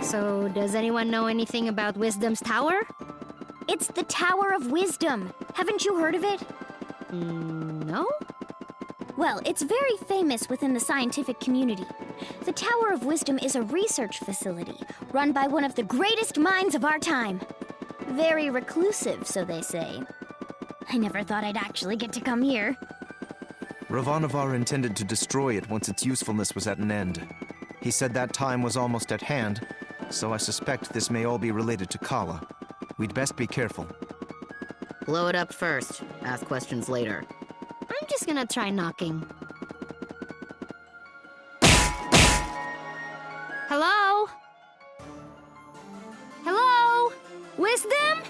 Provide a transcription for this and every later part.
So, does anyone know anything about Wisdom's Tower? It's the Tower of Wisdom. Haven't you heard of it? No? Well, it's very famous within the scientific community. The Tower of Wisdom is a research facility run by one of the greatest minds of our time. Very reclusive, so they say. I never thought I'd actually get to come here. Ravanavar intended to destroy it once its usefulness was at an end. He said that time was almost at hand, so I suspect this may all be related to Kala. We'd best be careful. Blow it up first. Ask questions later. I'm just gonna try knocking. Hello? Hello? Wisdom?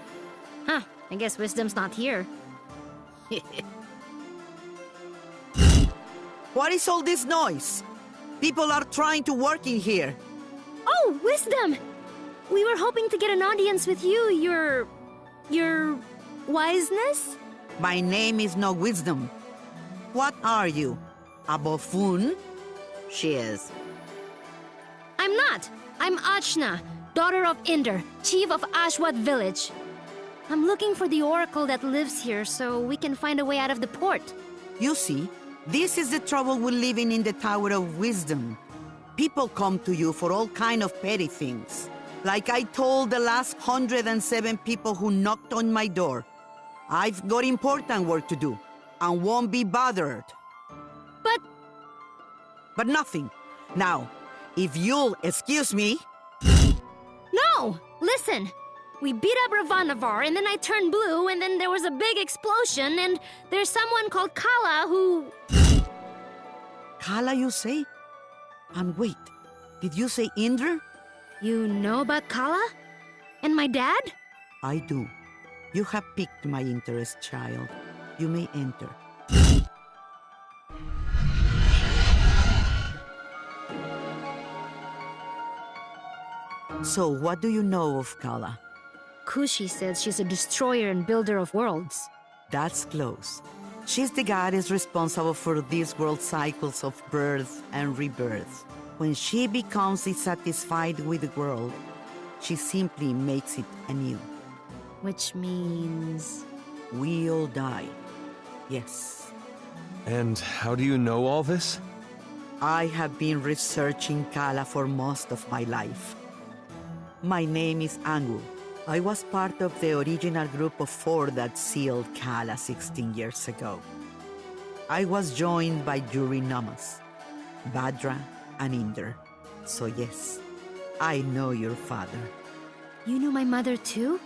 Huh, I guess Wisdom's not here. What is all this noise? People are trying to work in here. Oh, Wisdom! We were hoping to get an audience with you, your wiseness? My name is no Wisdom. What are you? A buffoon? She is. I'm not. I'm Achna, daughter of Inder, chief of Ashwat village. I'm looking for the oracle that lives here so we can find a way out of the port. You see, this is the trouble with living in the Tower of Wisdom. People come to you for all kind of petty things. Like I told the last 107 people who knocked on my door. I've got important work to do, and won't be bothered. But nothing. Now, if you'll excuse me... No! Listen! We beat up Ravanavar, and then I turned blue, and then there was a big explosion, and there's someone called Kala who... Kala, you say? And wait, did you say Indra? You know about Kala? And my dad? I do. You have piqued my interest, child. You may enter. So, what do you know of Kala? Kushi says she's a destroyer and builder of worlds. That's close. She's the goddess responsible for these world cycles of birth and rebirth. When she becomes dissatisfied with the world, she simply makes it anew. Which means... We all die. Yes. And how do you know all this? I have been researching Kala for most of my life. My name is Angu. I was part of the original group of 4 that sealed Kala 16 years ago. I was joined by Yuri Namas, Badra, and Inder. So yes, I know your father. You know my mother too?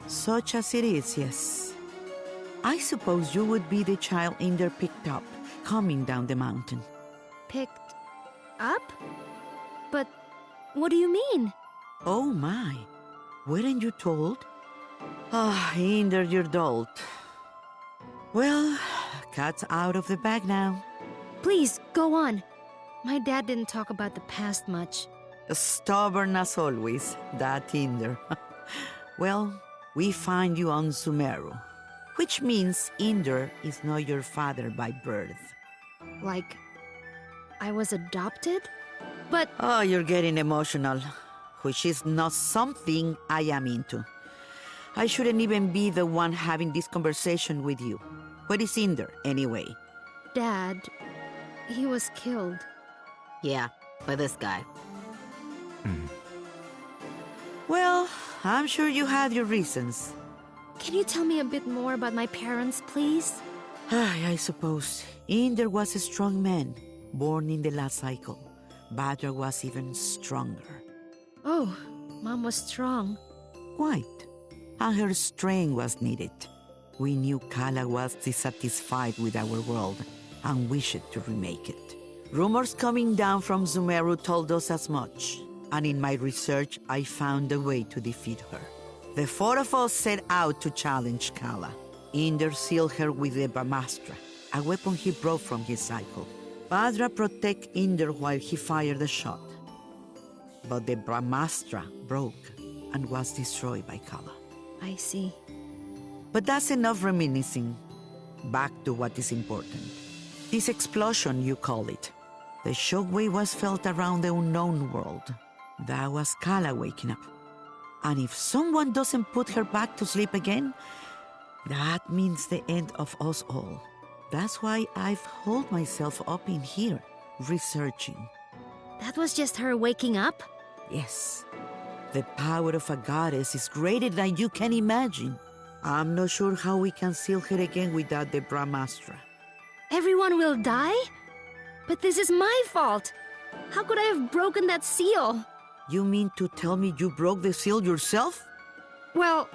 Such as it is, yes. I suppose you would be the child Inder picked up, coming down the mountain. Picked up? But what do you mean? Oh my, weren't you told? Ah, Inder, your dolt. Well, cat's out of the bag now. Please, go on. My dad didn't talk about the past much. Stubborn as always, that Inder. Well, we find you on Sumeru, which means Inder is not your father by birth. Like, I was adopted? But... Oh, you're getting emotional, which is not something I am into. I shouldn't even be the one having this conversation with you. Where is Inder, anyway? Dad, he was killed. Yeah, by this guy. Well, I'm sure you had your reasons. Can you tell me a bit more about my parents, please? I suppose. Inder was a strong man, born in the last cycle. Badra was even stronger. Oh, Mom was strong. Quite. And her strength was needed. We knew Kala was dissatisfied with our world and wished to remake it. Rumors coming down from Sumeru told us as much, and in my research I found a way to defeat her. The 4 of us set out to challenge Kala. Inder sealed her with the Brahmastra, a weapon he brought from his cycle. Badra protected Inder while he fired the shot. But the Brahmastra broke and was destroyed by Kala. I see. But that's enough reminiscing. Back to what is important. This explosion, you call it. The shockwave was felt around the unknown world. That was Kala waking up. And if someone doesn't put her back to sleep again, that means the end of us all. That's why I've holed myself up in here, researching. That was just her waking up? Yes. The power of a goddess is greater than you can imagine. I'm not sure how we can seal her again without the Brahmastra. Everyone will die? But this is my fault. How could I have broken that seal? You mean to tell me you broke the seal yourself? Well,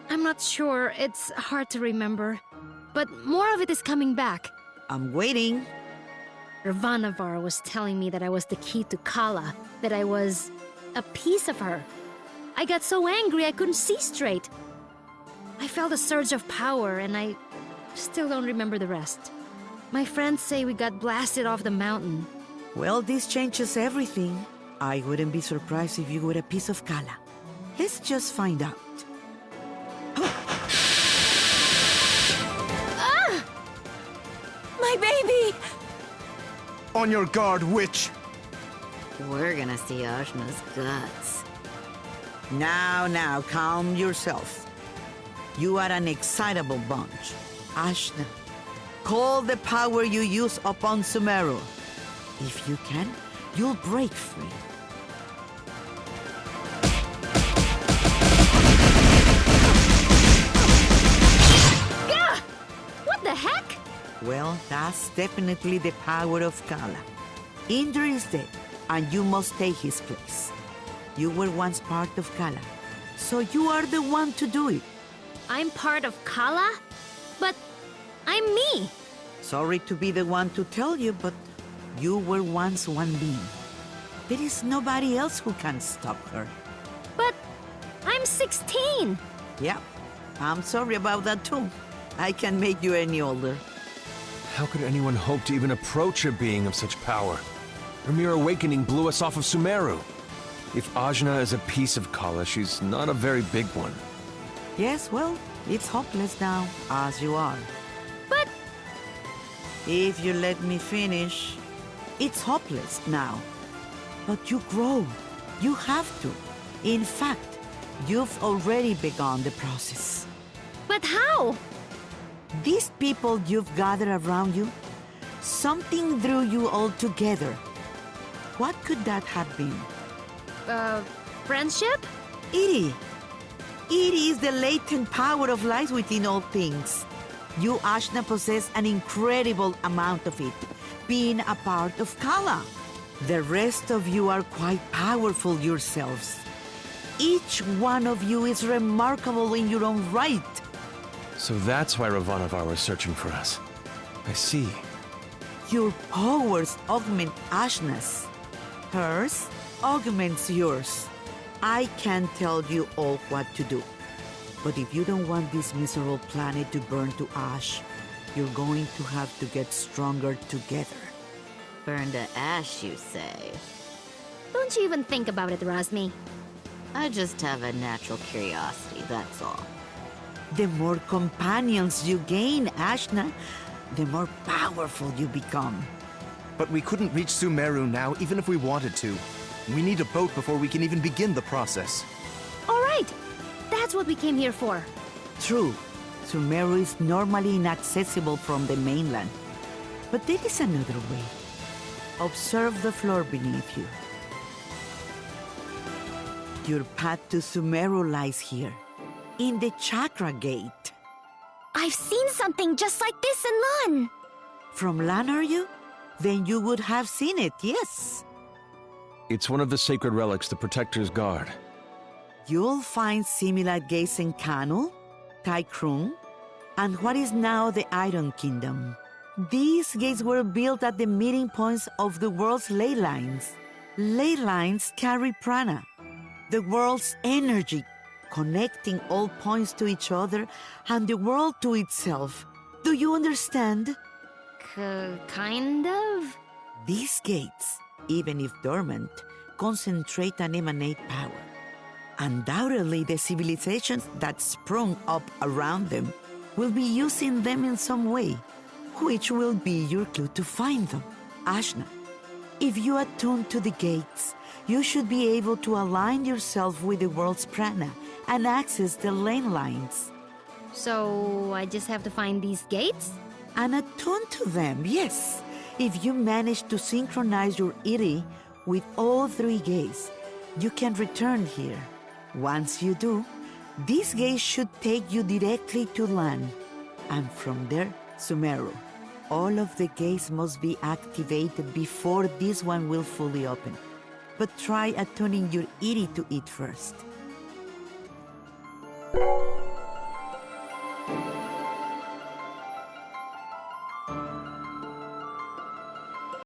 I'm not sure. It's hard to remember. But more of it is coming back. I'm waiting. Ravanavar was telling me that I was the key to Kala, that I was a piece of her. I got so angry I couldn't see straight. I felt a surge of power, and I still don't remember the rest. My friends say we got blasted off the mountain. Well, this changes everything. I wouldn't be surprised if you were a piece of Kala. Let's just find out. My baby! On your guard, witch! We're gonna see Ajna's guts. Now, calm yourself. You are an excitable bunch. Ajna, call the power you use upon Sumeru. If you can, you'll break free. Gah! What the heck? Well, that's definitely the power of Kala. Indra is dead, and you must take his place. You were once part of Kala, so you are the one to do it. I'm part of Kala? But I'm me. Sorry to be the one to tell you, but you were once one being. There is nobody else who can stop her. But I'm 16. Yeah, I'm sorry about that too. I can make you any older. How could anyone hope to even approach a being of such power? Her mere awakening blew us off of Sumeru. If Ajna is a piece of Kala, she's not a very big one. Yes, well, it's hopeless now, as you are. But If you let me finish, it's hopeless now. But you grow. You have to. In fact, you've already begun the process. how? These people you've gathered around you, something drew you all together. What could that have been? Friendship? It is the latent power of life within all things. You, Ajna, possess an incredible amount of it, being a part of Kala. The rest of you are quite powerful yourselves. Each one of you is remarkable in your own right. So that's why Ravanavar was searching for us. I see. Your powers augment Ajna's. Hers augments yours. I can't tell you all what to do. But if you don't want this miserable planet to burn to ash, you're going to have to get stronger together. Burn to ash, you say? Don't you even think about it, Razmi. I just have a natural curiosity, that's all. The more companions you gain, Ajna, the more powerful you become. But we couldn't reach Sumeru now, even if we wanted to. We need a boat before we can even begin the process. All right. That's what we came here for. True, Sumeru is normally inaccessible from the mainland. But there is another way. Observe the floor beneath you. Your path to Sumeru lies here, in the Chakra Gate. I've seen something just like this in Lan. From Lan, are you? Then you would have seen it, yes. It's one of the sacred relics the Protectors guard. You'll find similar gates in Kanu, Taikrung, and what is now the Iron Kingdom. These gates were built at the meeting points of the world's ley lines. Ley lines carry prana, the world's energy, connecting all points to each other and the world to itself. Do you understand? Kind of? These gates, even if dormant, concentrate and emanate power. Undoubtedly, the civilizations that sprung up around them will be using them in some way, which will be your clue to find them. Ajna, if you attune to the gates, you should be able to align yourself with the world's prana and access the lane lines. So I just have to find these gates? And attune to them, yes. If you manage to synchronize your iri with all three gates, you can return here. Once you do, these gates should take you directly to land. And from there, Sumeru. All of the gates must be activated before this one will fully open. But try attuning your iri to it first.